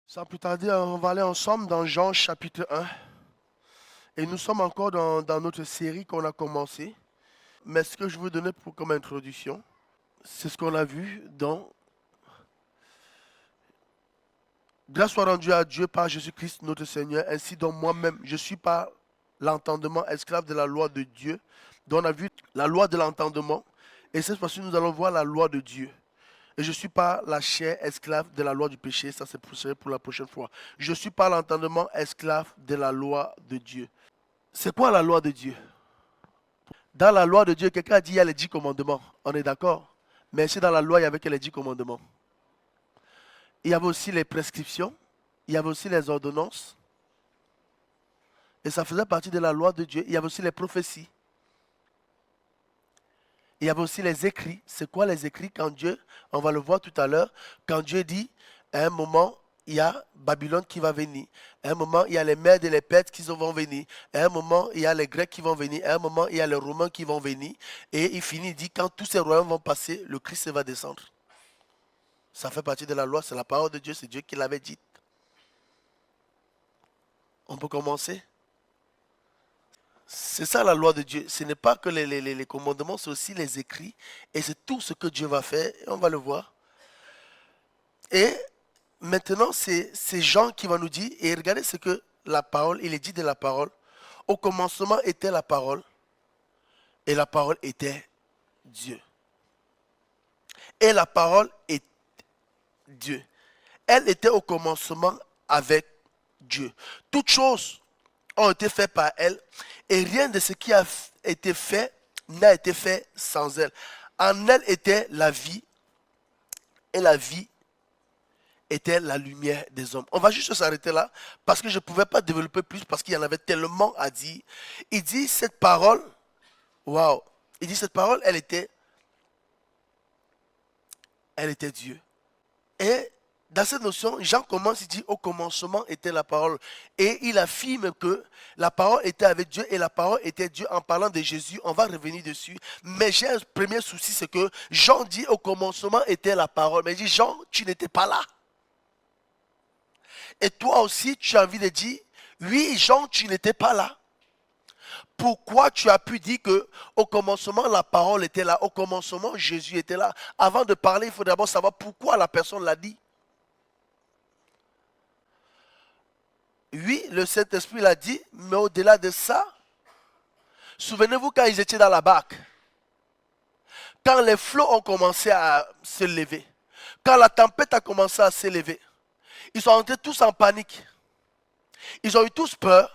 Sans plus tarder, on va aller ensemble dans Jean chapitre 1. Et nous sommes encore dans notre série qu'on a commencée. Mais ce que je veux donner comme introduction, c'est ce qu'on a vu dans Grâce soit rendue à Dieu par Jésus-Christ notre Seigneur, ainsi dont moi-même, je suis par l'entendement esclave de la loi de Dieu. Donc on a vu la loi de l'entendement. Et cette fois-ci, nous allons voir la loi de Dieu. Et je suis pas la chair esclave de la loi du péché. Ça, c'est pour la prochaine fois. Je suis par l'entendement esclave de la loi de Dieu. C'est quoi la loi de Dieu? Dans la loi de Dieu, quelqu'un a dit il y a les 10 commandements. On est d'accord? Mais c'est dans la loi, il y avait que les 10 commandements. Il y avait aussi les prescriptions. Il y avait aussi les ordonnances. Et ça faisait partie de la loi de Dieu. Il y avait aussi les prophéties. Il y avait aussi les écrits. C'est quoi les écrits? Quand Dieu, on va le voir tout à l'heure, quand Dieu dit, à un moment, il y a Babylone qui va venir. À un moment, il y a les Mèdes et les Perses qui vont venir. À un moment, il y a les Grecs qui vont venir. À un moment, il y a les Romains qui vont venir. Et il finit, il dit, quand tous ces royaumes vont passer, le Christ va descendre. Ça fait partie de la loi, c'est la parole de Dieu, c'est Dieu qui l'avait dit. On peut commencer? C'est ça la loi de Dieu. Ce n'est pas que les commandements, c'est aussi les écrits. Et c'est tout ce que Dieu va faire. Et on va le voir. Et maintenant, c'est Jean qui va nous dire, et regardez ce que la parole, il est dit de la parole. Au commencement était la parole, et la parole était Dieu. Et la parole est Dieu. Elle était au commencement avec Dieu. Toutes choses ont été faites par elle, et rien de ce qui a été fait n'a été fait sans elle. En elle était la vie, et la vie était la lumière des hommes. On va juste s'arrêter là, parce que je ne pouvais pas développer plus, parce qu'il y en avait tellement à dire. Il dit cette parole, waouh, il dit cette parole, elle était Dieu. Et dans cette notion, Jean commence, il dit au commencement était la parole. Et il affirme que la parole était avec Dieu et la parole était Dieu en parlant de Jésus. On va revenir dessus. Mais j'ai un premier souci, c'est que Jean dit au commencement était la parole. Mais il dit Jean, tu n'étais pas là. Et toi aussi, tu as envie de dire, oui, Jean, tu n'étais pas là. Pourquoi tu as pu dire que au commencement, la parole était là, au commencement, Jésus était là? Avant de parler, il faut d'abord savoir pourquoi la personne l'a dit. Oui, le Saint-Esprit l'a dit, mais au-delà de ça, souvenez-vous quand ils étaient dans la barque, quand les flots ont commencé à se lever, quand la tempête a commencé à s'élever, ils sont entrés tous en panique. Ils ont eu tous peur.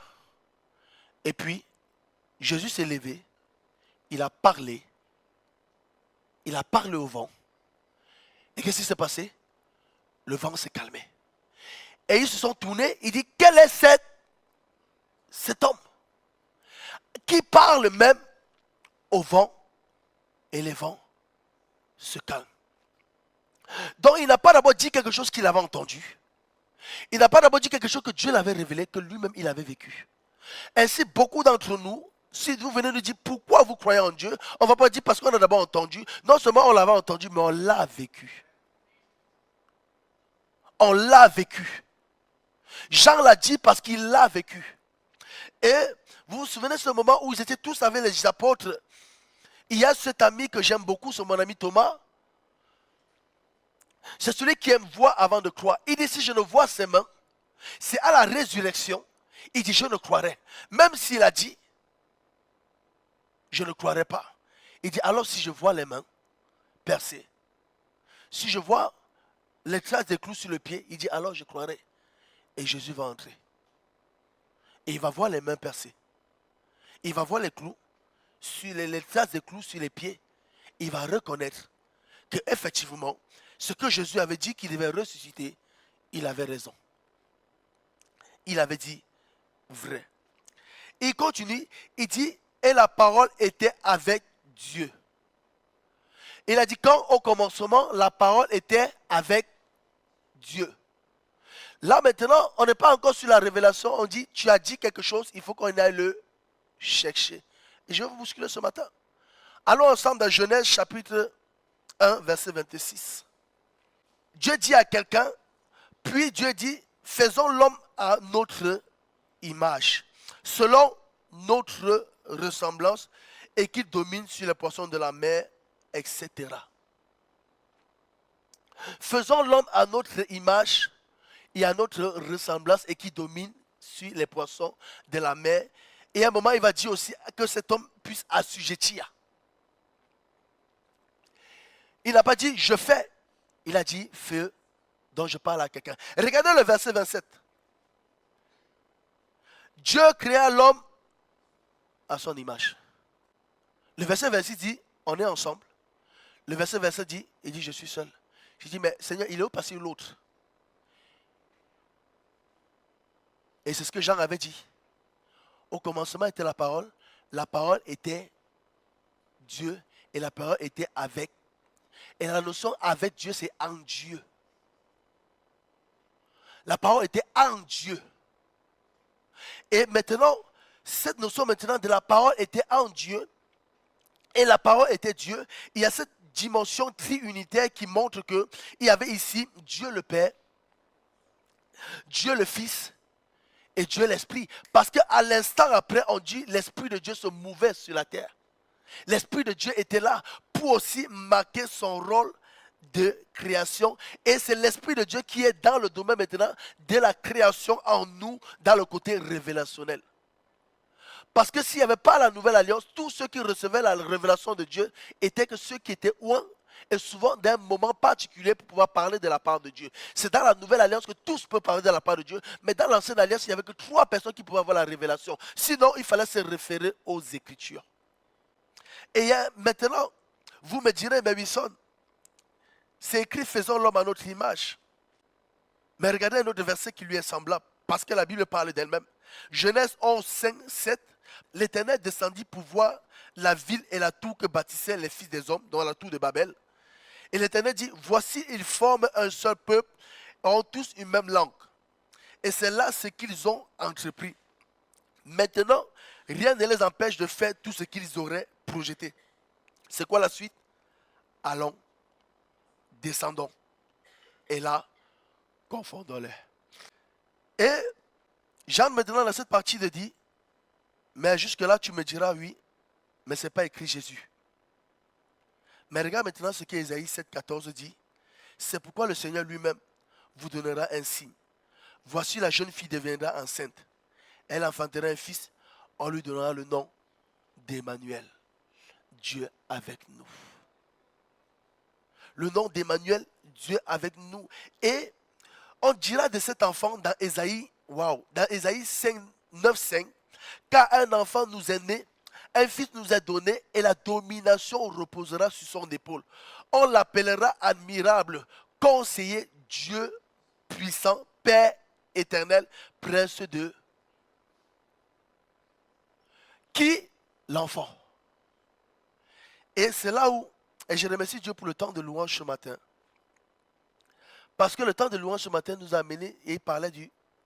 Et puis, Jésus s'est levé, il a parlé au vent. Et qu'est-ce qui s'est passé? Le vent s'est calmé. Et ils se sont tournés, il dit, quel est cet homme qui parle même au vent et les vents se calment? Donc il n'a pas d'abord dit quelque chose qu'il avait entendu. Il n'a pas d'abord dit quelque chose que Dieu l'avait révélé, que lui-même il avait vécu. Ainsi, beaucoup d'entre nous, si vous venez nous dire pourquoi vous croyez en Dieu, on ne va pas dire parce qu'on a d'abord entendu. Non seulement on l'avait entendu, mais on l'a vécu. On l'a vécu. Jean l'a dit parce qu'il l'a vécu. Et vous vous souvenez de ce moment où ils étaient tous avec les apôtres? Il y a cet ami que j'aime beaucoup, c'est mon ami Thomas. C'est celui qui aime voir avant de croire. Il dit, si je ne vois ses mains, c'est à la résurrection. Il dit, je ne croirai. Même s'il a dit, je ne croirai pas. Il dit, alors si je vois les mains percées, si je vois les traces des clous sur le pied, il dit, alors je croirai. Et Jésus va entrer. Et il va voir les mains percées. Il va voir les clous, sur les traces des clous sur les pieds. Il va reconnaître que effectivement, ce que Jésus avait dit qu'il devait ressusciter, il avait raison. Il avait dit vrai. Il continue, il dit, et la parole était avec Dieu. Il a dit, quand au commencement, la parole était avec Dieu. Là maintenant, on n'est pas encore sur la révélation, on dit, tu as dit quelque chose, il faut qu'on aille le chercher. Et je vais vous bousculer ce matin. Allons ensemble dans Genèse chapitre 1, verset 26. Dieu dit à quelqu'un, puis Dieu dit, faisons l'homme à notre image, selon notre ressemblance, et qui domine sur les poissons de la mer, etc. Faisons l'homme à notre image et à notre ressemblance et qui domine sur les poissons de la mer. Et à un moment, il va dire aussi que cet homme puisse assujettir. Il n'a pas dit je fais, il a dit fais, dont je parle à quelqu'un. Regardez le verset 27. Dieu créa l'homme à son image. Le verset 26 dit on est ensemble. Le verset 27 dit, il dit je suis seul. Je dis mais Seigneur, il est où passé l'autre? Et c'est ce que Jean avait dit. Au commencement était la parole était Dieu et la parole était avec. Et la notion avec Dieu, c'est en Dieu. La parole était en Dieu. Et maintenant, cette notion maintenant de la parole était en Dieu et la parole était Dieu. Il y a cette dimension triunitaire qui montre qu'il y avait ici Dieu le Père, Dieu le Fils et Dieu l'Esprit. Parce qu'à l'instant après, on dit l'Esprit de Dieu se mouvait sur la terre. L'Esprit de Dieu était là pour aussi marquer son rôle de création. Et c'est l'Esprit de Dieu qui est dans le domaine maintenant de la création en nous, dans le côté révélationnel. Parce que s'il n'y avait pas la nouvelle alliance, tous ceux qui recevaient la révélation de Dieu étaient que ceux qui étaient loin et souvent d'un moment particulier pour pouvoir parler de la part de Dieu. C'est dans la nouvelle alliance que tous peuvent parler de la part de Dieu, mais dans l'ancienne alliance, il n'y avait que 3 personnes qui pouvaient avoir la révélation. Sinon, il fallait se référer aux Écritures. Et maintenant, vous me direz, mais Wilson, c'est écrit faisons l'homme à notre image. Mais regardez un autre verset qui lui est semblable, parce que la Bible parle d'elle-même. Genèse 11, 5, 7. L'Éternel descendit pour voir la ville et la tour que bâtissaient les fils des hommes, dans la tour de Babel. Et l'Éternel dit, voici, ils forment un seul peuple, ont tous une même langue. Et c'est là ce qu'ils ont entrepris. Maintenant, rien ne les empêche de faire tout ce qu'ils auraient projeté. C'est quoi la suite? Allons, descendons. Et là, confondons-les. Et Jean maintenant dans cette partie de dit, mais jusque-là tu me diras oui, mais ce n'est pas écrit Jésus. Mais regarde maintenant ce qu'Ésaïe 7,14 dit. C'est pourquoi le Seigneur lui-même vous donnera un signe. Voici la jeune fille deviendra enceinte. Elle enfantera un fils. On lui donnera le nom d'Emmanuel. Dieu avec nous. Le nom d'Emmanuel, Dieu avec nous. Et on dira de cet enfant dans Ésaïe, dans Ésaïe 5, 9, 5, car un enfant nous est né, un fils nous est donné et la domination reposera sur son épaule. On l'appellera admirable, conseiller, Dieu puissant, Père éternel, prince de qui? L'enfant. Et c'est là où, et je remercie Dieu pour le temps de louange ce matin. Parce que le temps de louange ce matin nous a amené et il parlait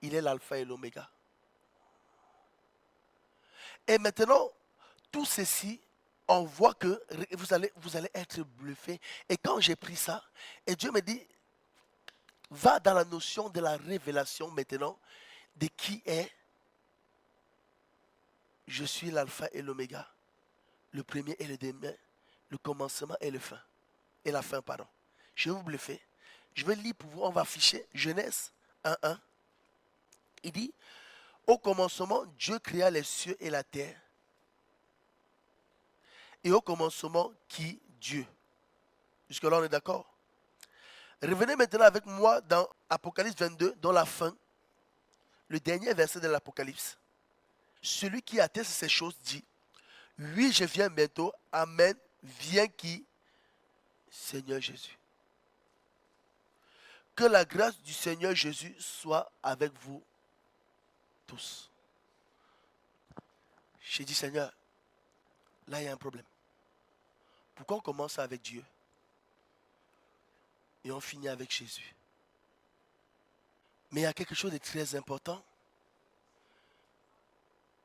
il est l'alpha et l'oméga. Et maintenant, tout ceci, on voit que vous allez être bluffé. Et quand j'ai pris ça, et Dieu me dit, va dans la notion de la révélation maintenant, de qui est, je suis l'alpha et l'oméga, le premier et le dernier, le commencement et le fin. Et la fin, pardon. Je vais vous bluffer. Je vais lire pour vous, on va afficher Genèse 1:1. Il dit, au commencement, Dieu créa les cieux et la terre. Et au commencement, qui? Dieu. Jusque-là, on est d'accord? Revenez maintenant avec moi dans Apocalypse 22, dans la fin, le dernier verset de l'Apocalypse. Celui qui atteste ces choses dit, oui, je viens bientôt, amen, viens qui? Seigneur Jésus. Que la grâce du Seigneur Jésus soit avec vous tous. J'ai dit, Seigneur, là il y a un problème. Pourquoi on commence avec Dieu et on finit avec Jésus? Mais il y a quelque chose de très important.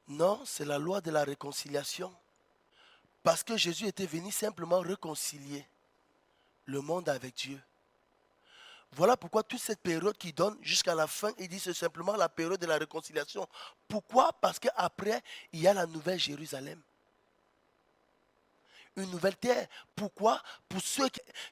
Non, c'est la loi de la réconciliation. Parce que Jésus était venu simplement réconcilier le monde avec Dieu. Voilà pourquoi toute cette période qu'il donne jusqu'à la fin, il dit c'est simplement la période de la réconciliation. Pourquoi? Parce qu'après, il y a la nouvelle Jérusalem. Une nouvelle terre. Pourquoi? Pour ceux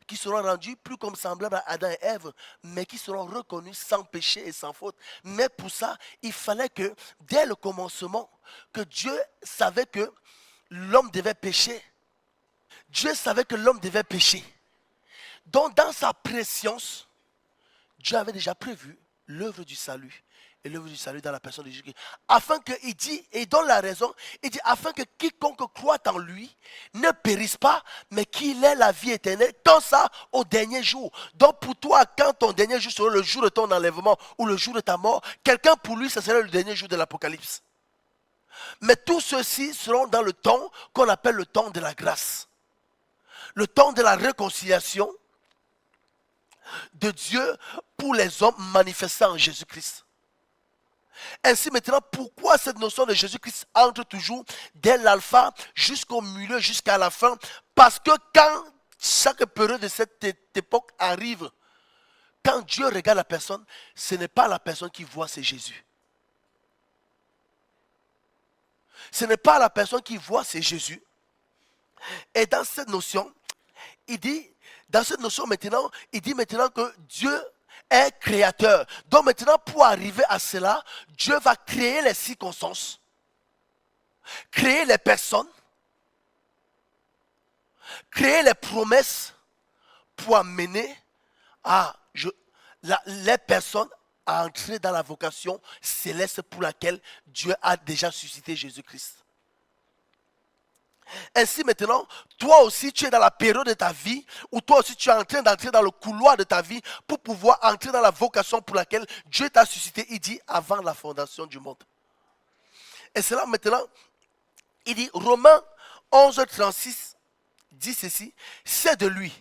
qui seront rendus plus comme semblables à Adam et Ève, mais qui seront reconnus sans péché et sans faute. Mais pour ça, il fallait que, dès le commencement, que Dieu savait que l'homme devait pécher. Dieu savait que l'homme devait pécher. Donc, dans sa préscience, Dieu avait déjà prévu l'œuvre du salut. Et l'œuvre du salut dans la personne de Jésus-Christ. Afin que, il dit, et il donne la raison, il dit, afin que quiconque croit en lui ne périsse pas, mais qu'il ait la vie éternelle, quand ça, au dernier jour. Donc pour toi, quand ton dernier jour sera le jour de ton enlèvement ou le jour de ta mort, quelqu'un pour lui, ce sera le dernier jour de l'Apocalypse. Mais tous ceux-ci seront dans le temps qu'on appelle le temps de la grâce. Le temps de la réconciliation de Dieu pour les hommes manifestés en Jésus-Christ. Ainsi maintenant, pourquoi cette notion de Jésus-Christ entre toujours dès l'alpha jusqu'au milieu, jusqu'à la fin? Parce que quand chaque période de cette époque arrive, quand Dieu regarde la personne, ce n'est pas la personne qui voit, c'est Jésus. Ce n'est pas la personne qui voit, c'est Jésus. Et dans cette notion, il dit, dans cette notion maintenant, il dit maintenant que Dieu est créateur. Donc maintenant, pour arriver à cela, Dieu va créer les circonstances, créer les personnes, créer les promesses pour amener les personnes à entrer dans la vocation céleste pour laquelle Dieu a déjà suscité Jésus-Christ. Ainsi maintenant, toi aussi tu es dans la période de ta vie où toi aussi tu es en train d'entrer dans le couloir de ta vie pour pouvoir entrer dans la vocation pour laquelle Dieu t'a suscité, il dit, avant la fondation du monde. Et c'est là maintenant, il dit, Romains 11, 36 dit ceci, c'est de lui,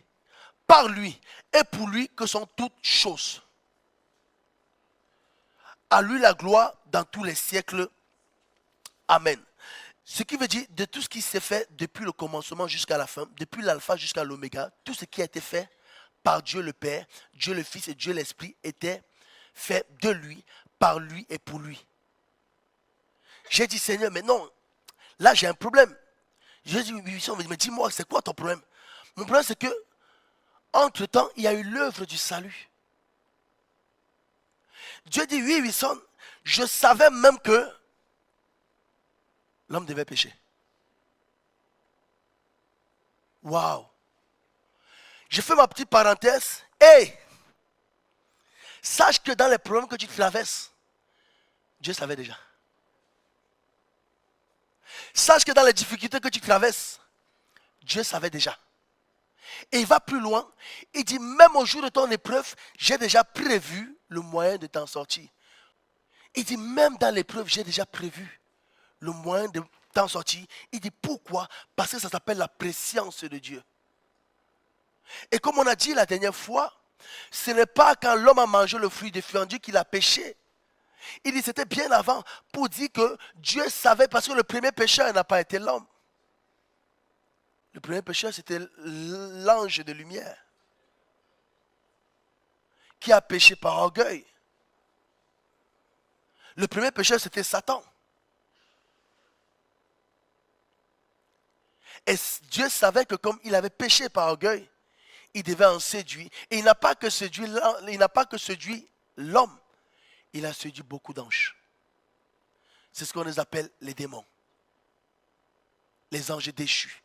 par lui et pour lui que sont toutes choses. À lui la gloire dans tous les siècles. Amen. Ce qui veut dire de tout ce qui s'est fait depuis le commencement jusqu'à la fin, depuis l'alpha jusqu'à l'oméga, tout ce qui a été fait par Dieu le Père, Dieu le Fils et Dieu l'Esprit était fait de lui, par lui et pour lui. J'ai dit, Seigneur, mais non, là j'ai un problème. J'ai dit, mais dis-moi, c'est quoi ton problème? Mon problème c'est que, entre-temps, il y a eu l'œuvre du salut. Dieu dit, oui, Wilson, je savais même que l'homme devait pécher. Waouh! Je fais ma petite parenthèse. Hey! Sache que dans les problèmes que tu traverses, Dieu savait déjà. Sache que dans les difficultés que tu traverses, Dieu savait déjà. Et il va plus loin. Il dit, même au jour de ton épreuve, j'ai déjà prévu le moyen de t'en sortir. Il dit, même dans l'épreuve, j'ai déjà prévu le moyen de t'en sortir. Il dit, pourquoi? Parce que ça s'appelle la préscience de Dieu. Et comme on a dit la dernière fois, ce n'est pas quand l'homme a mangé le fruit défendu qu'il a péché. Il dit, c'était bien avant pour dire que Dieu savait, parce que le premier pécheur n'a pas été l'homme. Le premier pécheur, c'était l'ange de lumière qui a péché par orgueil. Le premier pécheur, c'était Satan. Et Dieu savait que comme il avait péché par orgueil, il devait en séduire. Et il n'a pas que séduit l'homme, il a séduit beaucoup d'anges. C'est ce qu'on les appelle les démons. Les anges déchus.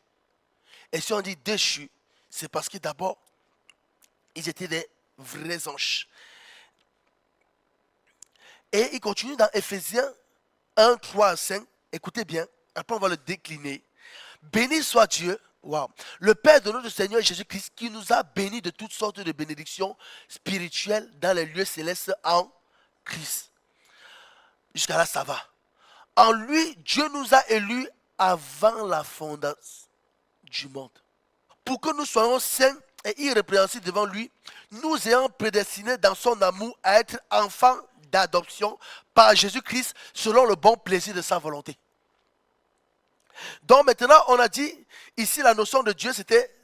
Et si on dit déchus, c'est parce que d'abord, ils étaient des vrais anges. Et il continue dans Ephésiens 1, 3 à 5. Écoutez bien, après on va le décliner. Béni soit Dieu, wow, le Père de notre Seigneur Jésus-Christ, qui nous a bénis de toutes sortes de bénédictions spirituelles dans les lieux célestes en Christ. Jusqu'à là, ça va. En lui, Dieu nous a élus avant la fondation du monde, pour que nous soyons saints et irrépréhensibles devant lui, nous ayant prédestinés dans son amour à être enfants d'adoption par Jésus-Christ selon le bon plaisir de sa volonté. Donc maintenant, on a dit, ici la notion de Dieu,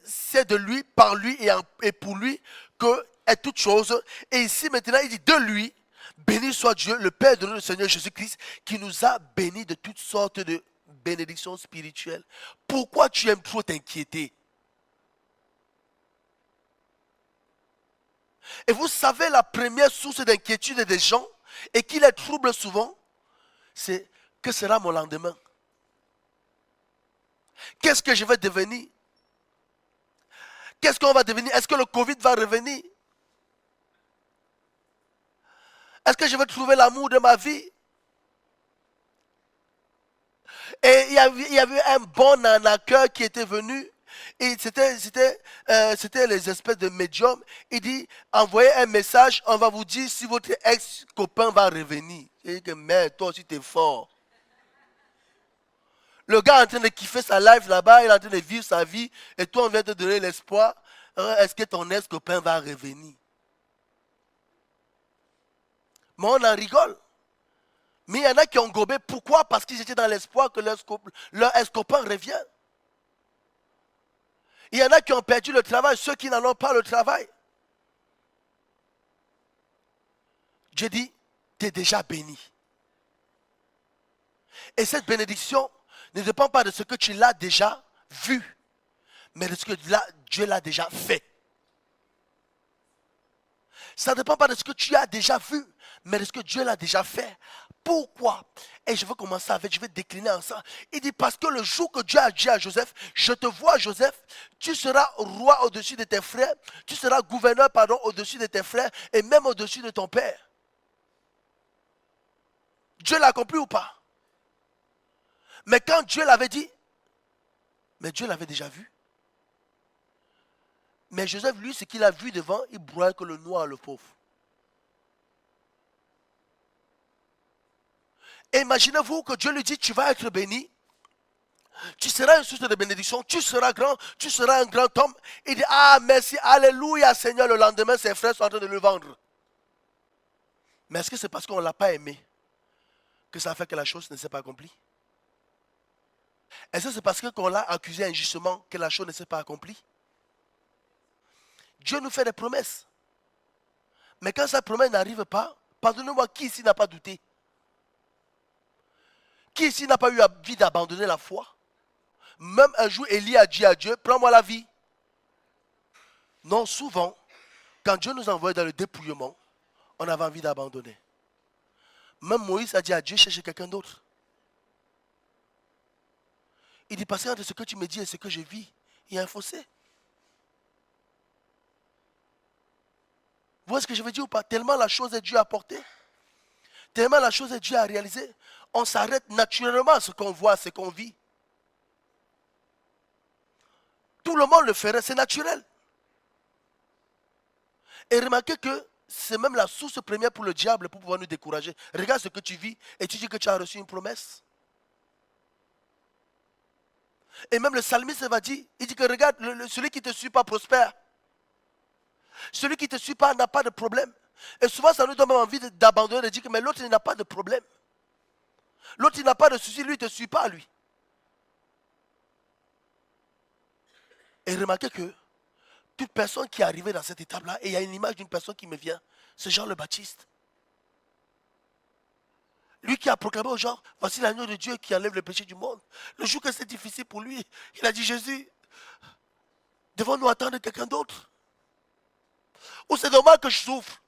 c'est de lui, par lui et pour lui, est toute chose. Et ici maintenant, il dit de lui, béni soit Dieu, le Père de notre Seigneur Jésus-Christ, qui nous a bénis de toutes sortes de bénédictions spirituelles. Pourquoi tu aimes trop t'inquiéter? Et vous savez, la première source d'inquiétude des gens, et qui les trouble souvent, c'est que sera mon lendemain? Qu'est-ce que je vais devenir? Qu'est-ce qu'on va devenir? Est-ce que le Covid va revenir? Est-ce que je vais trouver l'amour de ma vie? Et il y avait un bon arnaqueur qui était venu. Et c'était les espèces de médiums. Il dit, envoyez un message, on va vous dire si votre ex-copain va revenir. Il dit que, mais toi aussi, t'es fort. Le gars est en train de kiffer sa life là-bas, il est en train de vivre sa vie, et toi, on vient te donner l'espoir. Est-ce que ton ex-copain va revenir? Mais on en rigole. Mais il y en a qui ont gobé. Pourquoi? Parce qu'ils étaient dans l'espoir que leur ex-copain revient. Il y en a qui ont perdu le travail, ceux qui n'en ont pas le travail. Dieu dit, tu es déjà béni. Et cette bénédiction ne dépend pas de ce que tu l'as déjà vu, mais de ce que Dieu l'a déjà fait. Ça ne dépend pas de ce que tu as déjà vu, mais de ce que Dieu l'a déjà fait. Pourquoi? Et je vais commencer avec, je vais décliner en ça. Il dit, parce que le jour que Dieu a dit à Joseph, je te vois Joseph, tu seras roi au-dessus de tes frères, tu seras gouverneur, au-dessus de tes frères, et même au-dessus de ton père. Dieu l'a accompli ou pas? Mais quand Dieu l'avait dit, mais Dieu l'avait déjà vu. Mais Joseph, lui, ce qu'il a vu devant, il broie que le noir, le pauvre. Et imaginez-vous que Dieu lui dit, tu vas être béni. Tu seras une source de bénédiction. Tu seras grand. Tu seras un grand homme. Il dit, ah, merci, alléluia, Seigneur. Le lendemain, ses frères sont en train de le vendre. Mais est-ce que c'est parce qu'on ne l'a pas aimé que ça fait que la chose ne s'est pas accomplie? Est-ce que c'est parce qu'on l'a accusé injustement que la chose ne s'est pas accomplie? Dieu nous fait des promesses. Mais quand sa promesse n'arrive pas, pardonnez-moi, qui ici n'a pas douté? Qui ici n'a pas eu envie d'abandonner la foi? Même un jour, Élie a dit à Dieu, prends-moi la vie. Non, souvent, quand Dieu nous envoie dans le dépouillement, on avait envie d'abandonner. Même Moïse a dit à Dieu, cherche quelqu'un d'autre. Il dit, parce que entre ce que tu me dis et ce que je vis, il y a un fossé. Vous voyez ce que je veux dire ou pas? Tellement la chose est Dieu à porter. Tellement la chose est Dieu à réaliser. On s'arrête naturellement à ce qu'on voit, à ce qu'on vit. Tout le monde le ferait, c'est naturel. Et remarquez que c'est même la source première pour le diable pour pouvoir nous décourager. Regarde ce que tu vis et tu dis que tu as reçu une promesse. Et même le psalmiste va dire, il dit que regarde, celui qui ne te suit pas prospère. Celui qui ne te suit pas n'a pas de problème. Et souvent, ça nous donne même envie d'abandonner, de dire que mais l'autre, il n'a pas de problème. L'autre, il n'a pas de souci, lui, il ne te suit pas, lui. Et remarquez que toute personne qui est arrivée dans cette étape-là, et il y a une image d'une personne qui me vient, c'est Jean le Baptiste. Lui qui a proclamé aux gens, voici l'agneau de Dieu qui enlève le péché du monde. Le jour que c'est difficile pour lui, il a dit, Jésus, devons-nous attendre quelqu'un d'autre? Ou c'est normal que je souffre?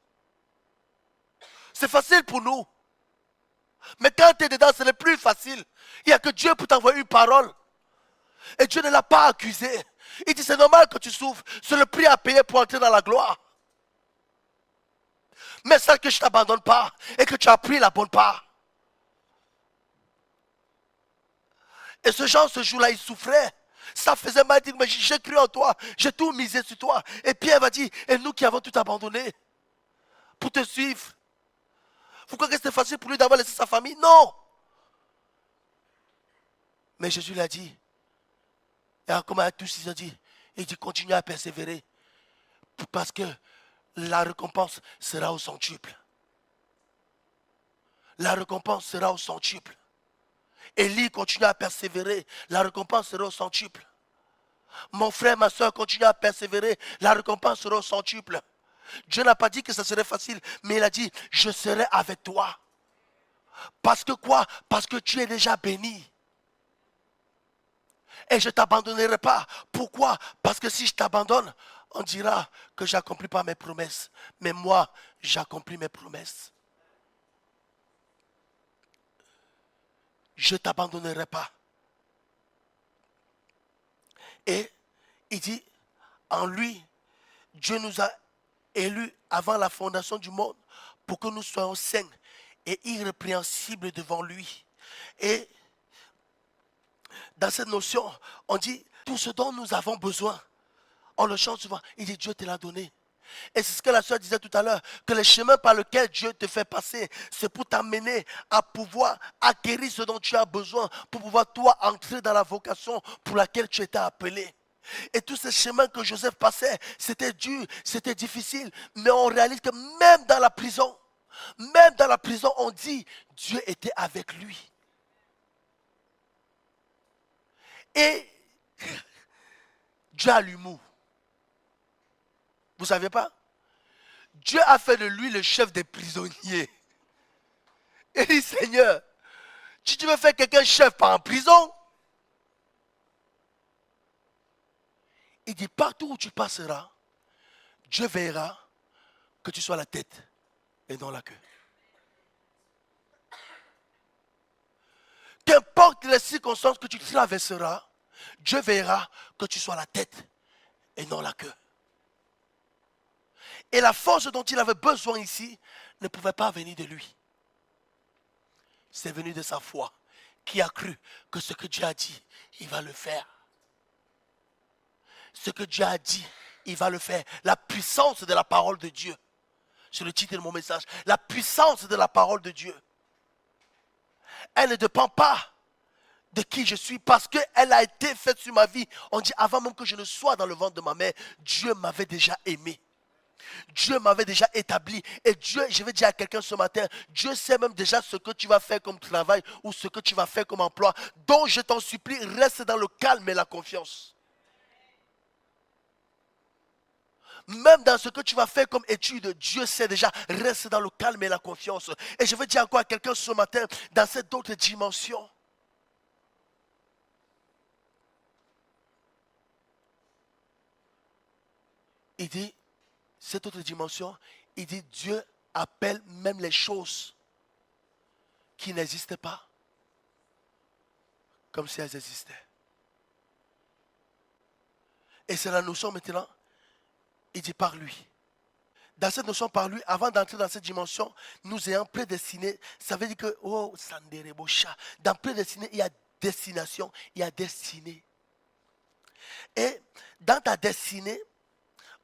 C'est facile pour nous. Mais quand tu es dedans, ce n'est plus facile. Il n'y a que Dieu pour t'envoyer une parole. Et Dieu ne l'a pas accusé. Il dit, c'est normal que tu souffres. C'est le prix à payer pour entrer dans la gloire. Mais celle que je ne t'abandonne pas et que tu as pris la bonne part. Et ce genre, ce jour-là, il souffrait. Ça faisait mal, il dit, mais j'ai cru en toi. J'ai tout misé sur toi. Et Pierre va dire, et nous qui avons tout abandonné pour te suivre. Vous croyez que c'était facile pour lui d'avoir laissé sa famille? Non. Mais Jésus l'a dit. Et comme à tous, ils ont dit, il dit, continue à persévérer. Parce que la récompense sera au centuple. La récompense sera au centuple. Élie continue à persévérer. La récompense sera au centuple. Mon frère, ma soeur, continue à persévérer. La récompense sera au centuple. Dieu n'a pas dit que ça serait facile, mais il a dit, je serai avec toi. Parce que quoi? Parce que tu es déjà béni. Et je ne t'abandonnerai pas. Pourquoi? Parce que si je t'abandonne, on dira que je n'accomplis pas mes promesses. Mais moi, j'accomplis mes promesses. Je ne t'abandonnerai pas. Et il dit, en lui, Dieu nous a élus avant la fondation du monde pour que nous soyons saints et irrépréhensibles devant lui. Et dans cette notion, on dit tout ce dont nous avons besoin. On le chante souvent. Il dit Dieu te l'a donné. Et c'est ce que la soeur disait tout à l'heure, que le chemin par lequel Dieu te fait passer, c'est pour t'amener à pouvoir acquérir ce dont tu as besoin, pour pouvoir toi entrer dans la vocation pour laquelle tu étais appelé. Et tous ces chemins que Joseph passait, c'était dur, c'était difficile, mais on réalise que même dans la prison, on dit Dieu était avec lui. Et Dieu a l'humour. Vous ne savez pas? Dieu a fait de lui le chef des prisonniers. Il dit, Seigneur, si tu veux faire quelqu'un chef par en prison, il dit, partout où tu passeras, Dieu verra que tu sois la tête et non la queue. Qu'importe les circonstances que tu traverseras, Dieu verra que tu sois la tête et non la queue. Et la force dont il avait besoin ici ne pouvait pas venir de lui. C'est venu de sa foi, qui a cru que ce que Dieu a dit, il va le faire. Ce que Dieu a dit, il va le faire. La puissance de la parole de Dieu. C'est le titre de mon message. La puissance de la parole de Dieu. Elle ne dépend pas de qui je suis parce qu'elle a été faite sur ma vie. On dit avant même que je ne sois dans le ventre de ma mère, Dieu m'avait déjà aimé. Dieu m'avait déjà établi. Et Dieu, je vais dire à quelqu'un ce matin, Dieu sait même déjà ce que tu vas faire comme travail ou ce que tu vas faire comme emploi. Donc je t'en supplie, reste dans le calme et la confiance. Même dans ce que tu vas faire comme étude, Dieu sait déjà, reste dans le calme et la confiance. Et je veux dire encore à quelqu'un ce matin, dans cette autre dimension. Il dit, cette autre dimension, il dit, Dieu appelle même les choses qui n'existent pas comme si elles existaient. Et c'est la notion maintenant, il dit par lui. Dans cette notion par lui, avant d'entrer dans cette dimension, nous ayant prédestiné, ça veut dire que, oh, Sanderebocha, dans prédestiné, il y a destination, il y a destinée. Et dans ta destinée,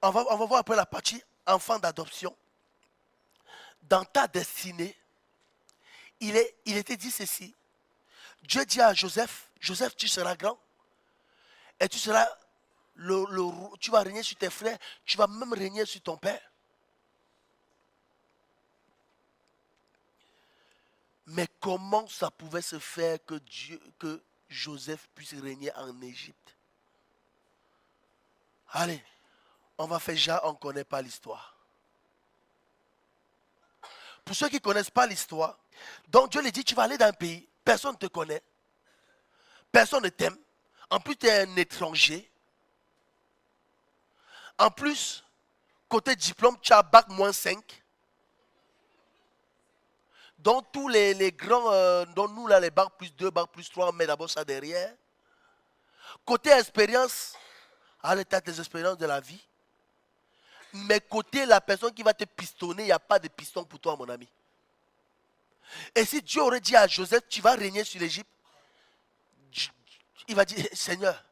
on va voir après la partie enfant d'adoption. Dans ta destinée, il était dit ceci. Dieu dit à Joseph, Joseph, tu seras grand. Et tu seras, tu vas régner sur tes frères, tu vas même régner sur ton père. Mais comment ça pouvait se faire que Joseph puisse régner en Égypte? Allez, on va faire genre, on ne connaît pas l'histoire. Pour ceux qui ne connaissent pas l'histoire, donc Dieu lui dit, tu vas aller dans un pays, personne ne te connaît, personne ne t'aime, en plus tu es un étranger, en plus, côté diplôme, tu as bac -5. Donc tous les grands, dont nous là, les bac +2, bac +3, on met d'abord ça derrière. Côté expérience, allez, tu as tes expériences de la vie. Mais côté la personne qui va te pistonner, il n'y a pas de piston pour toi, mon ami. Et si Dieu aurait dit à Joseph, tu vas régner sur l'Égypte, il va dire, Seigneur,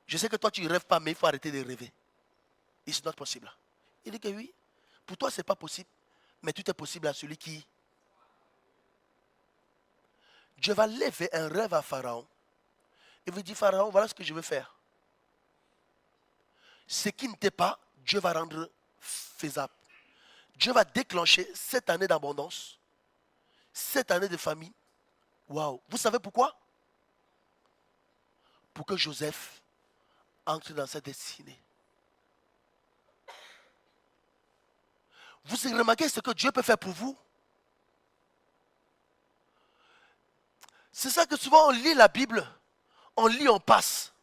je sais que toi tu ne rêves pas, mais il faut arrêter de rêver. It's not possible. Il dit que oui, pour toi ce n'est pas possible, mais tout est possible à celui qui... Dieu va lever un rêve à Pharaon. Il lui dit, Pharaon, voilà ce que je veux faire. Ce qui n'était pas, Dieu va rendre faisable. Dieu va déclencher cette année d'abondance, cette année de famille. Waouh! Vous savez pourquoi? Pour que Joseph entre dans sa destinée. Vous remarquez ce que Dieu peut faire pour vous? C'est ça que souvent on lit la Bible, on lit, on passe.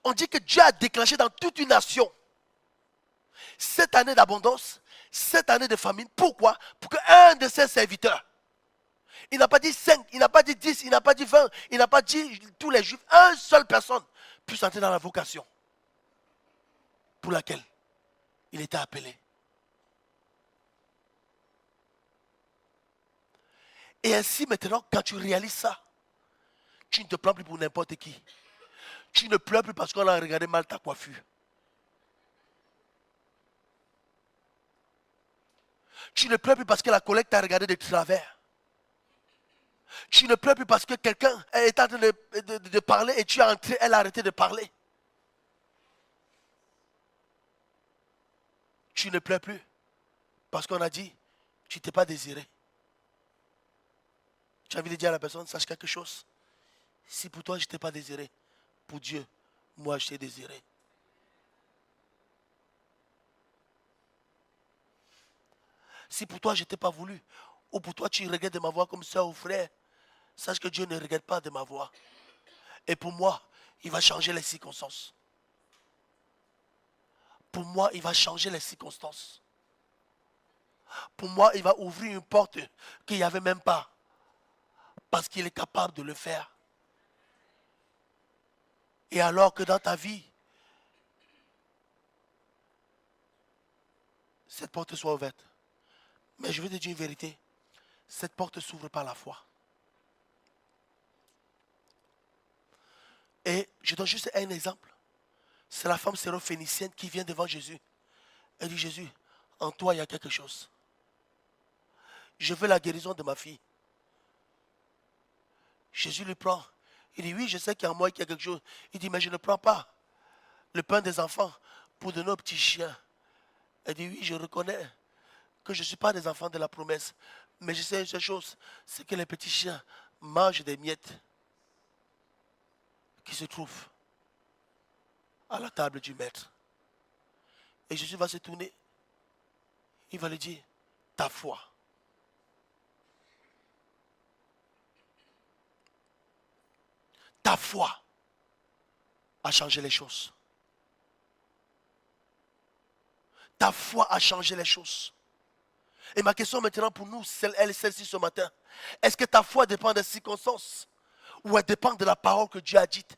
On dit que Dieu a déclenché dans toute une nation cette année d'abondance, cette année de famine. Pourquoi? Pour qu'un de ses serviteurs, il n'a pas dit 5, il n'a pas dit 10, il n'a pas dit 20, il n'a pas dit tous les juifs, une seule personne puisse entrer dans la vocation pour laquelle il était appelé. Et ainsi maintenant, quand tu réalises ça, tu ne te plains plus pour n'importe qui. Tu ne pleures plus parce qu'on a regardé mal ta coiffure. Tu ne pleures plus parce que la collègue t'a regardé de travers. Tu ne pleures plus parce que quelqu'un est en train de parler et tu es entré, elle a arrêté de parler. Tu ne pleures plus parce qu'on a dit, tu t'es pas désiré. Tu as envie de dire à la personne, sache quelque chose. Si pour toi, je t'ai pas désiré, pour Dieu, moi, je t'ai désiré. Si pour toi, je t'ai pas voulu, ou pour toi, tu regrettes de m'avoir comme soeur ou frère, sache que Dieu ne regrette pas de m'avoir. Et pour moi, il va changer les circonstances. Pour moi, il va changer les circonstances. Pour moi, il va ouvrir une porte qu'il n'y avait même pas. Parce qu'il est capable de le faire. Et alors que dans ta vie, cette porte soit ouverte. Mais je vais te dire une vérité. Cette porte s'ouvre par la foi. Et je donne juste un exemple. C'est la femme syrophénicienne qui vient devant Jésus. Elle dit, Jésus, en toi, il y a quelque chose. Je veux la guérison de ma fille. Jésus lui prend. Il dit, oui, je sais qu'il y a en moi qu'il y a quelque chose. Il dit, mais je ne prends pas le pain des enfants pour donner aux petits chiens. Elle dit, oui, je reconnais que je ne suis pas des enfants de la promesse. Mais je sais une seule chose, c'est que les petits chiens mangent des miettes qui se trouvent à la table du maître. Et Jésus va se tourner. Il va lui dire, ta foi. Ta foi a changé les choses. Ta foi a changé les choses. Et ma question maintenant pour nous, elle est celle-ci ce matin. Est-ce que ta foi dépend des circonstances ou elle dépend de la parole que Dieu a dite?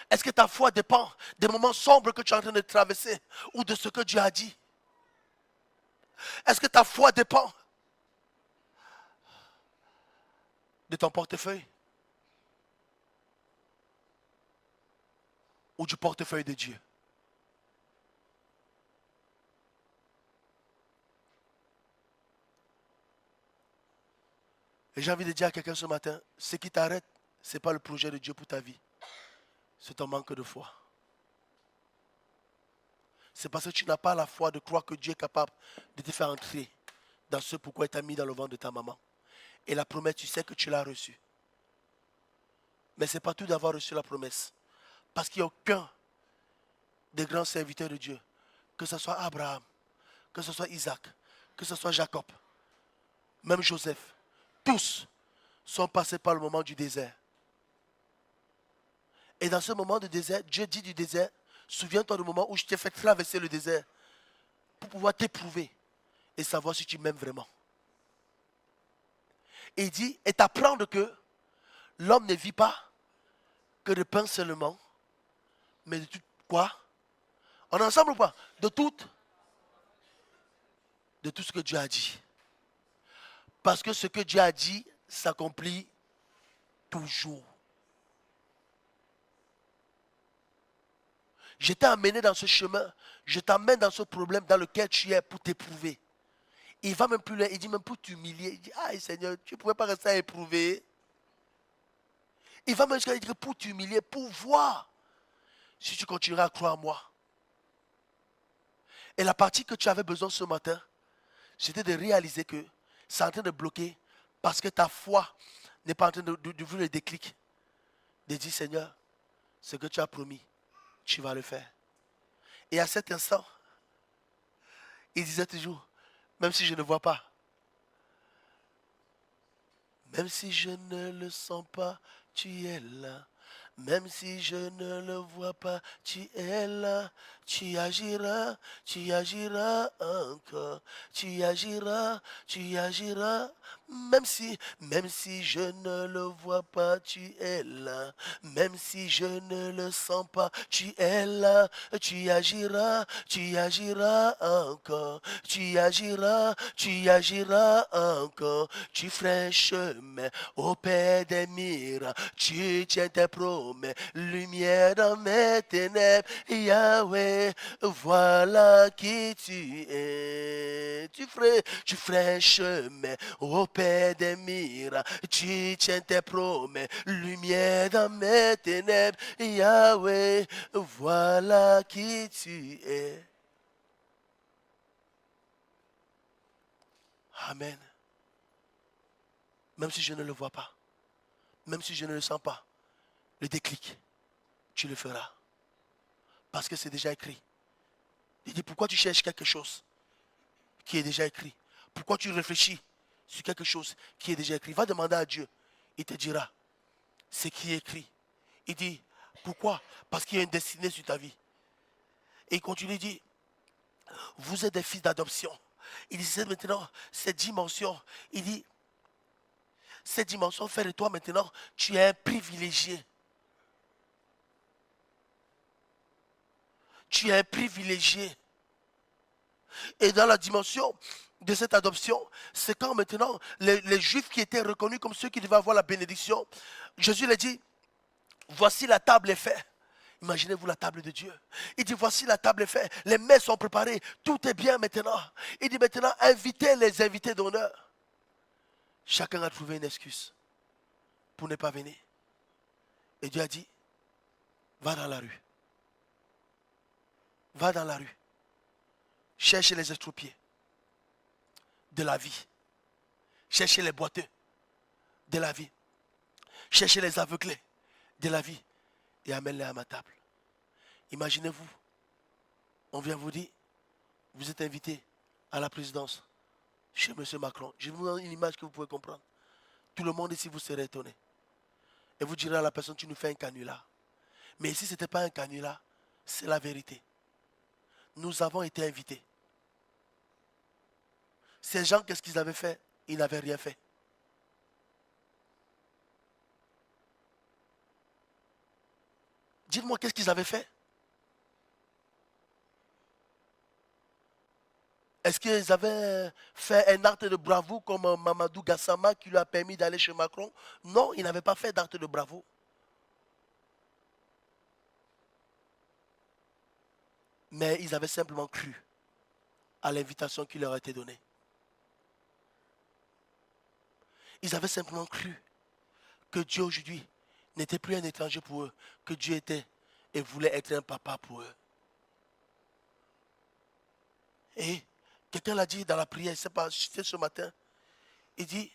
Est-ce que ta foi dépend des moments sombres que tu es en train de traverser ou de ce que Dieu a dit? Est-ce que ta foi dépend de ton portefeuille ou du portefeuille de Dieu? Et j'ai envie de dire à quelqu'un ce matin, ce qui t'arrête, ce n'est pas le projet de Dieu pour ta vie. C'est ton manque de foi. C'est parce que tu n'as pas la foi de croire que Dieu est capable de te faire entrer dans ce pourquoi il t'a mis dans le ventre de ta maman. Et la promesse, tu sais que tu l'as reçue. Mais ce n'est pas tout d'avoir reçu la promesse. Parce qu'il n'y a aucun des grands serviteurs de Dieu, que ce soit Abraham, que ce soit Isaac, que ce soit Jacob, même Joseph, tous sont passés par le moment du désert. Et dans ce moment de désert, Dieu dit du désert, souviens-toi du moment où je t'ai fait traverser le désert pour pouvoir t'éprouver et savoir si tu m'aimes vraiment. Et il dit, et t'apprendre que l'homme ne vit pas que de pain seulement, mais de tout quoi? On est ensemble ou pas? De tout ce que Dieu a dit. Parce que ce que Dieu a dit s'accomplit toujours. Je t'ai amené dans ce chemin, je t'amène dans ce problème dans lequel tu es pour t'éprouver. Il va même plus loin, il dit même pour t'humilier. Il dit, ah Seigneur, tu ne pouvais pas rester à éprouver. Il va même jusqu'à dire pour t'humilier, pour voir si tu continueras à croire en moi. Et la partie que tu avais besoin ce matin, c'était de réaliser que c'est en train de bloquer parce que ta foi n'est pas en train de vouloir le déclic. De dire, Seigneur, ce que tu as promis, tu vas le faire. Et à cet instant, il disait toujours, même si je ne vois pas, même si je ne le sens pas, tu es là. Même si je ne le vois pas, tu es là. Tu agiras encore. Tu agiras. Même si je ne le vois pas, tu es là. Même si je ne le sens pas, tu es là. Tu agiras encore. Tu agiras encore. Tu ferais chemin au Père des miracles. Tu tiens tes promesses, lumière dans mes ténèbres. Yahweh, voilà qui tu es. Tu ferais chemin au Père des miracles. Tu tiens tes promesses, lumière dans mes ténèbres. Yahweh, voilà qui tu es. Amen. Même si je ne le vois pas, même si je ne le sens pas, le déclic, tu le feras. Parce que c'est déjà écrit. Il dit, pourquoi tu cherches quelque chose qui est déjà écrit? Pourquoi tu réfléchis sur quelque chose qui est déjà écrit? Va demander à Dieu. Il te dira ce qui est écrit. Il dit, pourquoi? Parce qu'il y a une destinée sur ta vie. Et il continue, il dit, vous êtes des fils d'adoption. Il disait maintenant, cette dimension, il dit, cette dimension fait de toi maintenant, tu es un privilégié. Tu es un privilégié. Et dans la dimension de cette adoption, c'est quand maintenant les Juifs qui étaient reconnus comme ceux qui devaient avoir la bénédiction, Jésus leur dit, voici la table est faite. Imaginez-vous la table de Dieu. Il dit, voici la table est faite. Les mets sont préparés. Tout est bien maintenant. Il dit maintenant, invitez les invités d'honneur. Chacun a trouvé une excuse pour ne pas venir. Et Dieu a dit, va dans la rue. Va dans la rue. Cherche les estropiés de la vie. Cherchez les boiteux de la vie. Cherchez les aveuglés de la vie et amène-les à ma table. Imaginez-vous, on vient vous dire, vous êtes invité à la présidence chez M. Macron. Je vous donne une image que vous pouvez comprendre. Tout le monde ici vous serez étonné. Et vous direz à la personne, tu nous fais un canular. Mais ici, ce n'était pas un canular, c'est la vérité. Nous avons été invités. Ces gens, qu'est-ce qu'ils avaient fait? Ils n'avaient rien fait. Dites-moi, qu'est-ce qu'ils avaient fait? Est-ce qu'ils avaient fait un acte de bravoure comme Mamadou Gassama qui lui a permis d'aller chez Macron? Non, ils n'avaient pas fait d'acte de bravoure. Mais ils avaient simplement cru à l'invitation qui leur a été donnée. Ils avaient simplement cru que Dieu aujourd'hui n'était plus un étranger pour eux, que Dieu était et voulait être un papa pour eux. Et quelqu'un l'a dit dans la prière, je ne sais pas, c'était ce matin, il dit,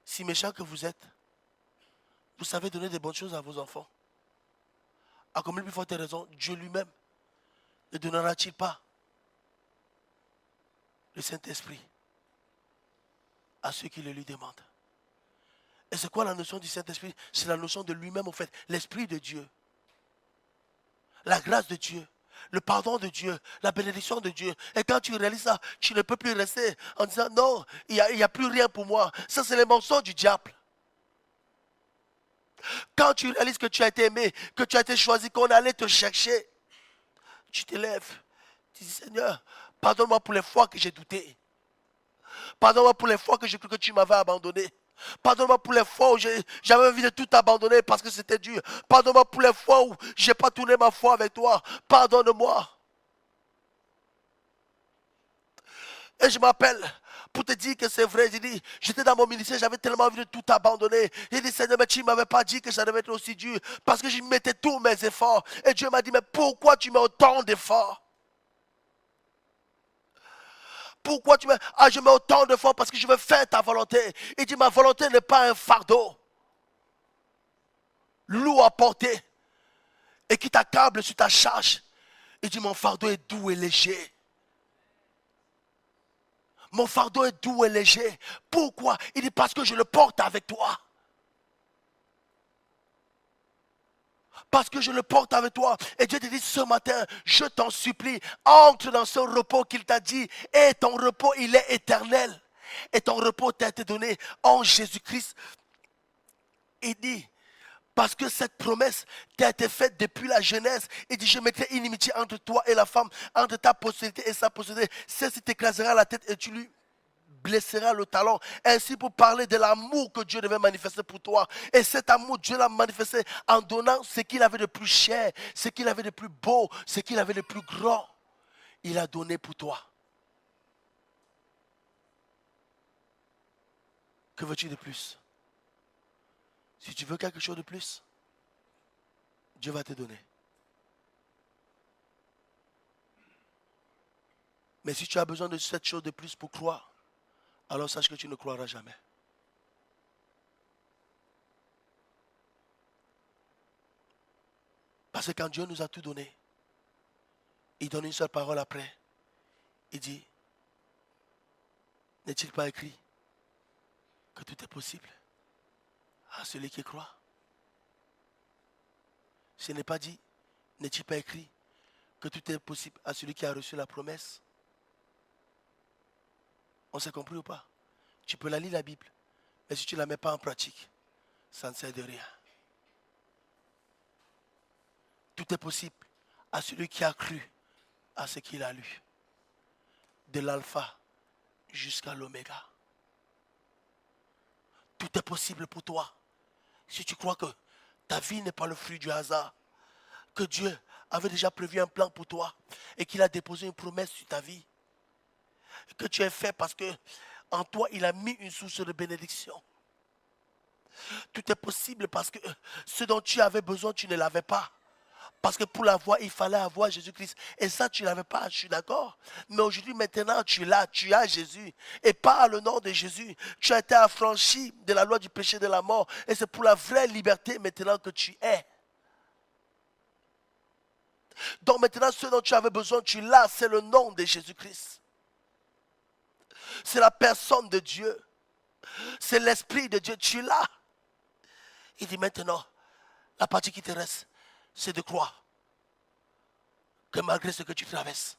si méchant que vous êtes, vous savez donner des bonnes choses à vos enfants. À combien de plus forte raison, Dieu lui-même ne donnera-t-il pas le Saint-Esprit à ceux qui le lui demandent? Et c'est quoi la notion du Saint-Esprit? C'est la notion de lui-même, en fait, l'Esprit de Dieu, la grâce de Dieu, le pardon de Dieu, la bénédiction de Dieu. Et quand tu réalises ça, tu ne peux plus rester en disant non, il n'y a plus rien pour moi. Ça, c'est les mensonges du diable. Quand tu réalises que tu as été aimé, que tu as été choisi, qu'on allait te chercher, tu te lèves. Tu dis, Seigneur, pardonne-moi pour les fois que j'ai douté. Pardonne-moi pour les fois que j'ai cru que tu m'avais abandonné. Pardonne-moi pour les fois où j'avais envie de tout abandonner parce que c'était dur. Pardonne-moi pour les fois où je n'ai pas tourné ma foi avec toi. Pardonne-moi. Et je m'appelle pour te dire que c'est vrai. J'ai dit, j'étais dans mon ministère, j'avais tellement envie de tout abandonner. J'ai dit, Seigneur, mais tu ne m'avais pas dit que ça devait être aussi dur. Parce que je mettais tous mes efforts. Et Dieu m'a dit, mais pourquoi tu mets autant d'efforts? Pourquoi tu mets... Ah, je mets autant d'efforts parce que je veux faire ta volonté. Il dit, ma volonté n'est pas un fardeau lourd à porter. et qui t'accable sur ta charge. Il dit, mon fardeau est doux et léger. Mon fardeau est doux et léger. Pourquoi? Il dit, parce que je le porte avec toi. Parce que je le porte avec toi. Et Dieu te dit ce matin, je t'en supplie, entre dans ce repos qu'il t'a dit. Et ton repos, il est éternel. Et ton repos t'a été donné en Jésus-Christ. Il dit, parce que cette promesse t'a été faite depuis la Genèse. Il dit, je mettrai inimitié entre toi et la femme, entre ta postérité et sa postérité. Celle-ci t'écrasera la tête et tu lui blessera le talon. Ainsi pour parler de l'amour que Dieu devait manifester pour toi. Et cet amour, Dieu l'a manifesté en donnant ce qu'il avait de plus cher, ce qu'il avait de plus beau, ce qu'il avait de plus grand. Il a donné pour toi. Que veux-tu de plus? Si tu veux quelque chose de plus, Dieu va te donner. Mais si tu as besoin de cette chose de plus pour croire, alors sache que tu ne croiras jamais. Parce que quand Dieu nous a tout donné, il donne une seule parole après. Il dit, n'est-il pas écrit que tout est possible à celui qui croit? Ce n'est pas dit, n'est-il pas écrit que tout est possible à celui qui a reçu la promesse? On s'est compris ou pas? Tu peux la lire la Bible, mais si tu ne la mets pas en pratique, ça ne sert de rien. Tout est possible à celui qui a cru à ce qu'il a lu. De l'alpha jusqu'à l'oméga. Tout est possible pour toi. Si tu crois que ta vie n'est pas le fruit du hasard, que Dieu avait déjà prévu un plan pour toi et qu'il a déposé une promesse sur ta vie, que tu es fait parce que en toi il a mis une source de bénédiction. Tout est possible parce que ce dont tu avais besoin, tu ne l'avais pas. Parce que pour l'avoir, il fallait avoir Jésus-Christ. Et ça, tu ne l'avais pas, je suis d'accord. Mais aujourd'hui, maintenant, tu l'as, tu as Jésus. Et par le nom de Jésus, tu as été affranchi de la loi du péché et de la mort. Et c'est pour la vraie liberté maintenant que tu es. Donc maintenant, ce dont tu avais besoin, tu l'as, c'est le nom de Jésus-Christ. C'est la personne de Dieu. C'est l'Esprit de Dieu, tu l'as. Il dit maintenant, la partie qui te reste, c'est de croire que malgré ce que tu traverses,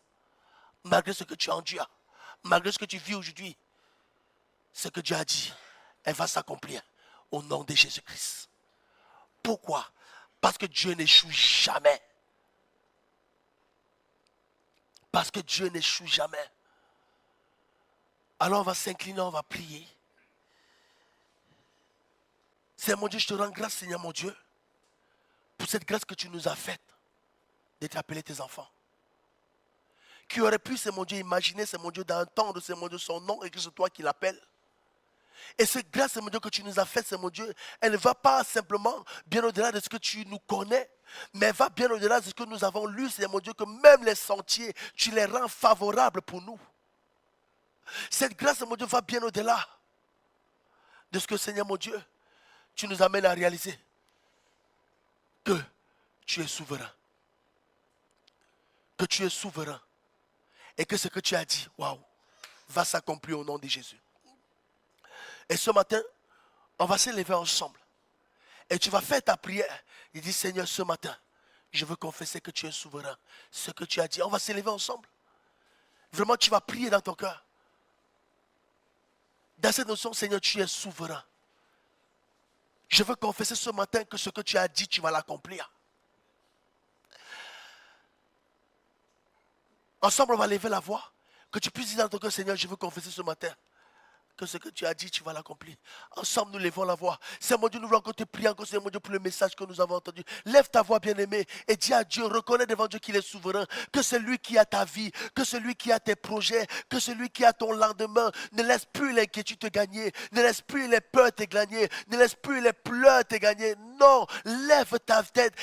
malgré ce que tu endures, malgré ce que tu vis aujourd'hui, ce que Dieu a dit, elle va s'accomplir au nom de Jésus-Christ. Pourquoi? Parce que Dieu n'échoue jamais. Parce que Dieu n'échoue jamais. Alors on va s'incliner, on va prier. Seigneur mon Dieu, je te rends grâce, Seigneur mon Dieu, pour cette grâce que tu nous as faite d'être appelés tes enfants. Qui aurait pu, Seigneur mon Dieu, imaginer, Seigneur mon Dieu, d'entendre, Seigneur mon Dieu, son nom et que c'est toi qui l'appelles. Et cette grâce, Seigneur mon Dieu, que tu nous as faite, Seigneur mon Dieu, elle ne va pas simplement bien au-delà de ce que tu nous connais, mais elle va bien au-delà de ce que nous avons lu, Seigneur mon Dieu, que même les sentiers, tu les rends favorables pour nous. Cette grâce, Seigneur mon Dieu, va bien au-delà de ce que, Seigneur mon Dieu, tu nous amènes à réaliser. Que tu es souverain. Que tu es souverain. Et que ce que tu as dit, waouh, va s'accomplir au nom de Jésus. Et ce matin, on va se lever ensemble. Et tu vas faire ta prière. Il dit, Seigneur, ce matin, je veux confesser que tu es souverain. Ce que tu as dit, on va se lever ensemble. Vraiment, tu vas prier dans ton cœur. Dans cette notion, Seigneur, tu es souverain. Je veux confesser ce matin que ce que tu as dit, tu vas l'accomplir. Ensemble, on va lever la voix. Que tu puisses dire dans ton cœur, Seigneur, je veux confesser ce matin que ce que tu as dit, tu vas l'accomplir. Ensemble, nous levons la voix. Seigneur mon Dieu, nous voulons encore te prier encore, Seigneur mon Dieu, pour le message que nous avons entendu. Lève ta voix, bien-aimée, et dis à Dieu, reconnais devant Dieu qu'il est souverain, que c'est lui qui a ta vie, que c'est lui qui a tes projets, que c'est lui qui a ton lendemain. Ne laisse plus l'inquiétude te gagner, ne laisse plus les peurs te gagner, ne laisse plus les pleurs te gagner. Non, lève ta tête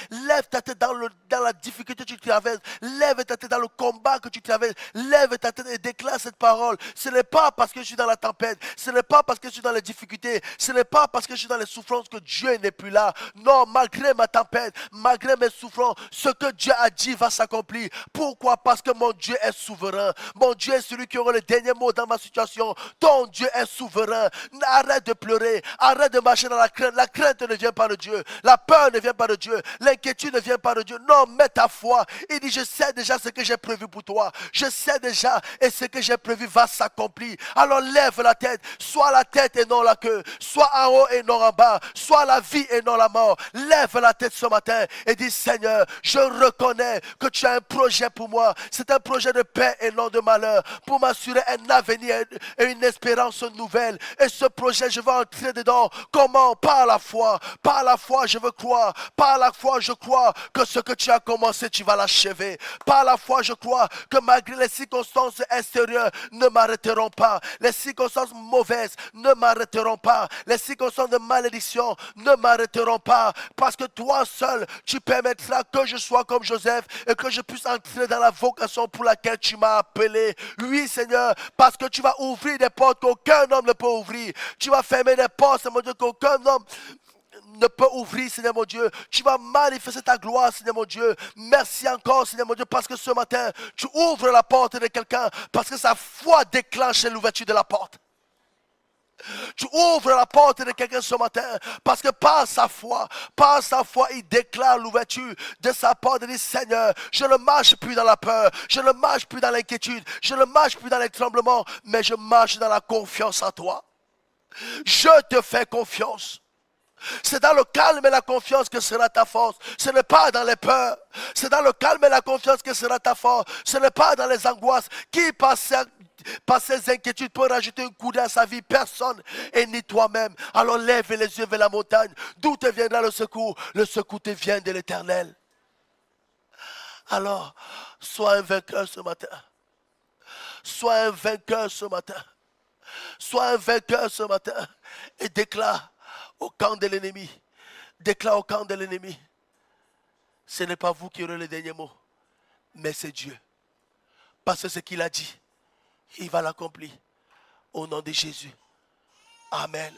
dans la difficulté que tu traverses. Lève ta tête dans le combat que tu traverses. Lève ta tête et déclare cette parole. Ce n'est pas parce que je suis dans la tempête. Ce n'est pas parce que je suis dans les difficultés. Ce n'est pas parce que je suis dans les souffrances que Dieu n'est plus là. Non, malgré ma tempête, malgré mes souffrances, ce que Dieu a dit va s'accomplir. Pourquoi? Parce que mon Dieu est souverain. Mon Dieu est celui qui aura le dernier mot dans ma situation. Ton Dieu est souverain. Arrête de pleurer. Arrête de marcher dans la crainte. La crainte ne vient pas de Dieu. La peur ne vient pas de Dieu. L'inquiétude ne vient pas de Dieu. Non, mets ta foi. Il dit, je sais déjà ce que j'ai prévu pour toi. Je sais déjà et ce que j'ai prévu va s'accomplir. Alors lève la tête. Sois la tête et non la queue. Sois en haut et non en bas. Sois la vie et non la mort. Lève la tête ce matin et dis, Seigneur, je reconnais que tu as un projet pour moi. C'est un projet de paix et non de malheur. Pour m'assurer un avenir et une espérance nouvelle. Et ce projet, je vais entrer dedans. Comment? Par la foi. Par la foi, je veux croire. Par la foi, je crois que ce que tu as commencé, tu vas l'achever. Par la foi, je crois que malgré les circonstances extérieures ne m'arrêteront pas. Les circonstances mauvaises ne m'arrêteront pas. Les circonstances de malédiction ne m'arrêteront pas. Parce que toi seul, tu permettras que je sois comme Joseph et que je puisse entrer dans la vocation pour laquelle tu m'as appelé. Oui, Seigneur, parce que tu vas ouvrir des portes qu'aucun homme ne peut ouvrir. Tu vas fermer des portes, mon Dieu, qu'aucun homme ne peut ouvrir, Seigneur mon Dieu. Tu vas manifester ta gloire, Seigneur mon Dieu. Merci encore, Seigneur mon Dieu, parce que ce matin, tu ouvres la porte de quelqu'un, parce que sa foi déclenche l'ouverture de la porte. Tu ouvres la porte de quelqu'un ce matin, parce que par sa foi, il déclare l'ouverture de sa porte et dit, Seigneur, je ne marche plus dans la peur, je ne marche plus dans l'inquiétude, je ne marche plus dans les tremblements, mais je marche dans la confiance en toi. Je te fais confiance. C'est dans le calme et la confiance que sera ta force. Ce n'est pas dans les peurs. C'est dans le calme et la confiance que sera ta force. Ce n'est pas dans les angoisses. Qui par ces inquiétudes peut rajouter un coup à sa vie? Personne, et ni toi-même. Alors lève les yeux vers la montagne. D'où te viendra le secours? Le secours te vient de l'Éternel. Alors, sois un vainqueur ce matin. Sois un vainqueur ce matin. Sois un vainqueur ce matin. Et déclare au camp de l'ennemi. Déclare au camp de l'ennemi. Ce n'est pas vous qui aurez le dernier mot, mais c'est Dieu. Parce que ce qu'il a dit, il va l'accomplir. Au nom de Jésus. Amen.